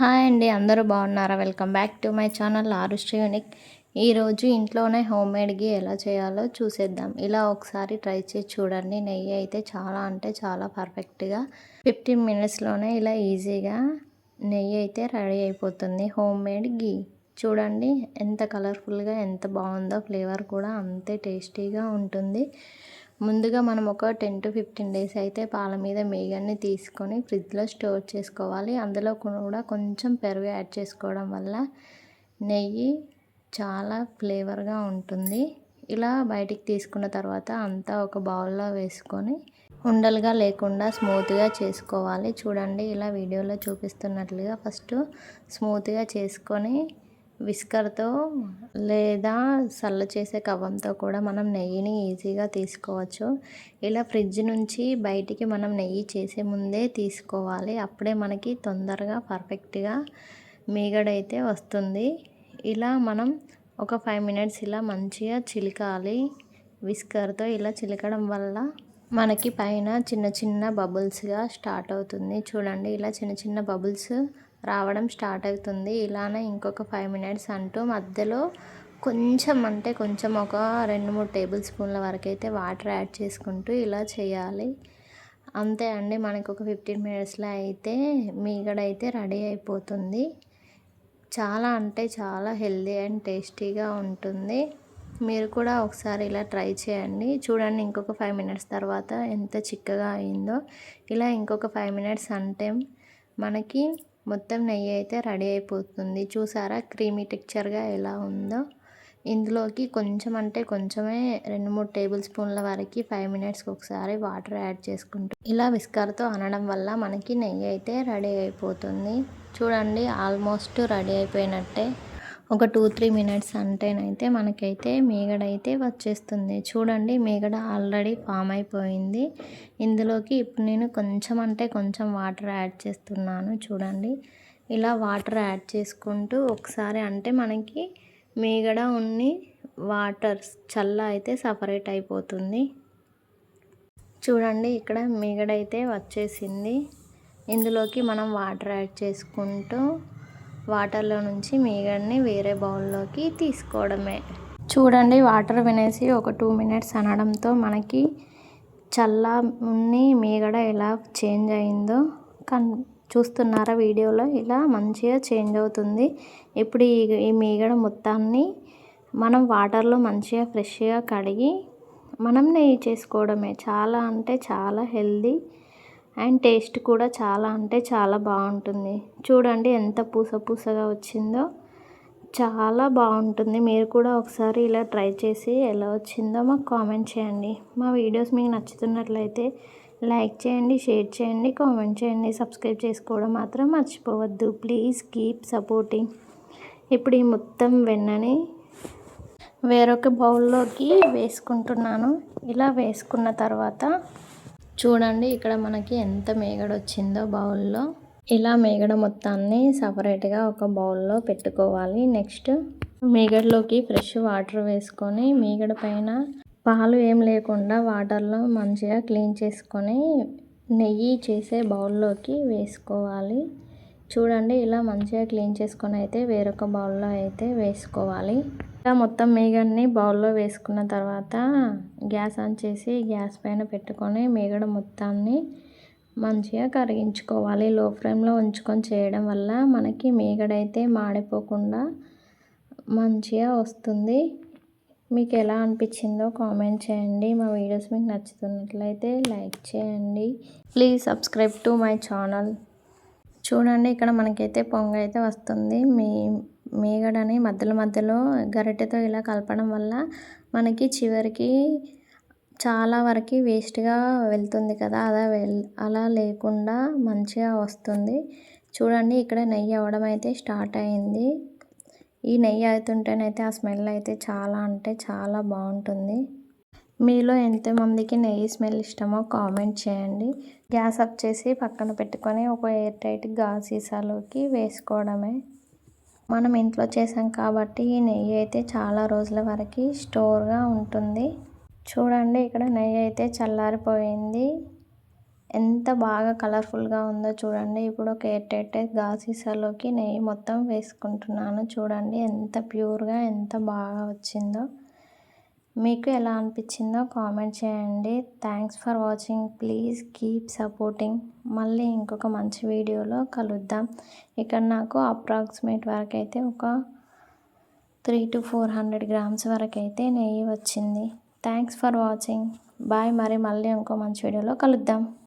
Hi అండి, అందరూ బాగున్నారా? Welcome back to my channel Arushti unique. ఈరోజు ఇంట్లోనే హోమ్ మేడ్ ఘీ ఎలా చేయాలో చూసేద్దాం. ఇలా ఒకసారి ట్రై చేసి చూడండి. నెయ్యి అయితే చాలా అంటే చాలా పర్ఫెక్ట్గా 15 మినిట్స్లోనే ఇలా ఈజీగా నెయ్యి అయితే రెడీ అయిపోతుంది. హోమ్ మేడ్ ఘీ చూడండి ఎంత కలర్ఫుల్గా ఎంత బాగుందో. ఫ్లేవర్ కూడా అంతే టేస్టీగా ఉంటుంది. ముందుగా మనం ఒక 10 to 15 డేస్ అయితే పాల మీద మీగడని తీసుకొని ఫ్రిడ్జ్లో స్టోర్ చేసుకోవాలి. అందులో కూడా కొంచెం పెరుగు యాడ్ చేసుకోవడం వల్ల నెయ్యి చాలా ఫ్లేవర్గా ఉంటుంది. ఇలా బయటికి తీసుకున్న తర్వాత అంతా ఒక బౌల్లో వేసుకొని ఉండలుగా లేకుండా స్మూత్గా చేసుకోవాలి. చూడండి ఇలా వీడియోలో చూపిస్తున్నట్లుగా ఫస్ట్ స్మూత్గా చేసుకొని విస్కర్తో లేదా సల్ల చేసే కవ్వంతో కూడా మనం నెయ్యిని ఈజీగా తీసుకోవచ్చు. ఇలా ఫ్రిడ్జ్ నుంచి బయటికి మనం నెయ్యి చేసే ముందే తీసుకోవాలి. అప్పుడే మనకి తొందరగా పర్ఫెక్ట్గా మీగడైతే వస్తుంది. ఇలా మనం ఒక 5 మినిట్స్ ఇలా మంచిగా చిలకాలి. విస్కర్తో ఇలా చిలకడం వల్ల మనకి పైన చిన్న చిన్న బబుల్స్గా స్టార్ట్ అవుతుంది. చూడండి ఇలా చిన్న చిన్న బబుల్స్ రావడం స్టార్ట్ అవుతుంది. ఇలానే ఇంకొక 5 మినిట్స్ అంటూ మధ్యలో కొంచెం అంటే కొంచెం ఒక 2-3 టేబుల్ స్పూన్ల వరకు అయితే వాటర్ యాడ్ చేసుకుంటూ ఇలా చేయాలి. అంతే అండి, మనకు ఒక 15 మినిట్స్లో అయితే మీగడ అయితే రెడీ అయిపోతుంది. చాలా అంటే చాలా హెల్దీ అండ్ టేస్టీగా ఉంటుంది. మీరు కూడా ఒకసారి ఇలా ట్రై చేయండి. చూడండి ఇంకొక 5 మినిట్స్ తర్వాత ఎంత చిక్కగా అయిందో. ఇలా ఇంకొక 5 మినిట్స్ అంటే మనకి మొత్తం నెయ్యి అయితే రెడీ అయిపోతుంది. చూసారా క్రీమీ టెక్చర్గా ఎలా ఉందో. ఇందులోకి కొంచెం అంటే కొంచెమే 2-3 టేబుల్ స్పూన్ల వరకు 5 మినిట్స్కి ఒకసారి వాటర్ యాడ్ చేసుకుంటూ ఇలా విస్కర్తో అనడం వల్ల మనకి నెయ్యి అయితే రెడీ అయిపోతుంది. చూడండి ఆల్మోస్ట్ రెడీ అయిపోయినట్టే. ఒక 2-3 మినిట్స్ అంటేనైతే మనకైతే మీగడ అయితే వచ్చేస్తుంది. చూడండి మీగడ ఆల్రెడీ ఫామ్ అయిపోయింది. ఇందులోకి ఇప్పుడు నేను కొంచెం అంటే కొంచెం వాటర్ యాడ్ చేస్తున్నాను. చూడండి ఇలా వాటర్ యాడ్ చేసుకుంటూ ఒకసారి అంటే మనకి మీగడ ఉన్ని వాటర్ చల్ల అయితే సపరేట్ అయిపోతుంది. చూడండి ఇక్కడ మీగడ అయితే వచ్చేసింది. ఇందులోకి మనం వాటర్ యాడ్ చేసుకుంటూ వాటర్లో నుంచి మీగడని వేరే బౌల్లోకి తీసుకోవడమే. చూడండి వాటర్ వినేసి ఒక 2 మినిట్స్ అనడంతో మనకి చల్ల ఉన్ని మీగడ ఎలా చేంజ్ అయిందో చూస్తున్నారా వీడియోలో. ఇలా మంచిగా చేంజ్ అవుతుంది. ఇప్పుడు ఈ మీగడ మొత్తాన్ని మనం వాటర్లో మంచిగా ఫ్రెష్గా కడిగి మనం నెయ్యి చేసుకోవడమే. చాలా అంటే చాలా హెల్దీ అండ్ టేస్ట్ కూడా చాలా అంటే చాలా బాగుంటుంది. చూడండి ఎంత పూసగా వచ్చిందో, చాలా బాగుంటుంది. మీరు కూడా ఒకసారి ఇలా ట్రై చేసి ఎలా వచ్చిందో మాకు కామెంట్ చేయండి. మా వీడియోస్ మీకు నచ్చుతున్నట్లయితే లైక్ చేయండి, షేర్ చేయండి, కామెంట్ చేయండి. సబ్స్క్రైబ్ చేసుకోవడం మాత్రం మర్చిపోవద్దు. Please keep supporting. ఇప్పుడు ఈ మొత్తం వెన్నని వేరొక బౌల్లోకి వేసుకుంటున్నాను. ఇలా వేసుకున్న తర్వాత చూడండి ఇక్కడ మనకి ఎంత మీగడ వచ్చిందో బౌల్లో. ఇలా మీగడ మొత్తాన్ని సపరేట్గా ఒక బౌల్లో పెట్టుకోవాలి. నెక్స్ట్ మీగడలోకి ఫ్రెష్ వాటర్ వేసుకొని మీగడ పైన పాలు ఏం లేకుండా వాటర్లో మంచిగా క్లీన్ చేసుకొని నెయ్యి చేసే బౌల్లోకి వేసుకోవాలి. చూడండి ఇలా మంచిగా క్లీన్ చేసుకొని అయితే వేరొక బౌల్లో అయితే వేసుకోవాలి. ఇలా మొత్తం మీగడని బౌల్లో వేసుకున్న తర్వాత గ్యాస్ ఆన్ చేసి గ్యాస్ పైన పెట్టుకొని మీగడ మొత్తాన్ని మంచిగా కరిగించుకోవాలి. లో ఫ్లేమ్లో ఉంచుకొని చేయడం వల్ల మనకి మీగడ అయితే మాడిపోకుండా మంచిగా వస్తుంది. మీకు ఎలా అనిపించిందో కామెంట్ చేయండి. మా వీడియోస్ మీకు నచ్చుతున్నట్లయితే లైక్ చేయండి. Please subscribe to my channel. చూడండి ఇక్కడ మనకైతే పొంగ అయితే వస్తుంది. మీగడని మధ్యలో గరిటెతో ఇలా కలపడం వల్ల మనకి చివరికి చాలా వరకు వేస్ట్గా వెళ్తుంది కదా, అలా లేకుండా మంచిగా వస్తుంది. చూడండి ఇక్కడ నెయ్యి అవ్వడం అయితే స్టార్ట్ అయింది. ఈ నెయ్యి అవుతుంటేనైతే ఆ స్మెల్ అయితే చాలా అంటే చాలా బాగుంటుంది. మీలో ఎంతమందికి నెయ్యి స్మెల్ ఇష్టమో కామెంట్ చేయండి. గ్యాస్ ఆఫ్ చేసి పక్కన పెట్టుకొని ఒక ఎయిర్ టైట్ గాజు సీసాలోకి వేసుకోవడమే. మనం ఇంట్లో చేసాం కాబట్టి ఈ నెయ్యి అయితే చాలా రోజుల వరకు స్టోర్గా ఉంటుంది. చూడండి ఇక్కడ నెయ్యి అయితే చల్లారిపోయింది. ఎంత బాగా కలర్ఫుల్గా ఉందో చూడండి. ఇప్పుడు ఒక ఎయిర్ గాజు సీసాలోకి నెయ్యి మొత్తం వేసుకుంటున్నాను. చూడండి ఎంత ప్యూర్గా ఎంత బాగా వచ్చిందో. మీకు ఎలా అనిపించిందో కామెంట్ చేయండి. Thanks for watching. Please keep supporting. మళ్ళీ ఇంకొక మంచి వీడియోలో కలుద్దాం. ఇక్కడ నాకు అప్రాక్సిమేట్ వరకు అయితే ఒక 300 to 400 grams వరకు అయితే నెయ్యి వచ్చింది. Thanks for watching. బాయ్. మళ్ళీ ఇంకో మంచి వీడియోలో కలుద్దాం.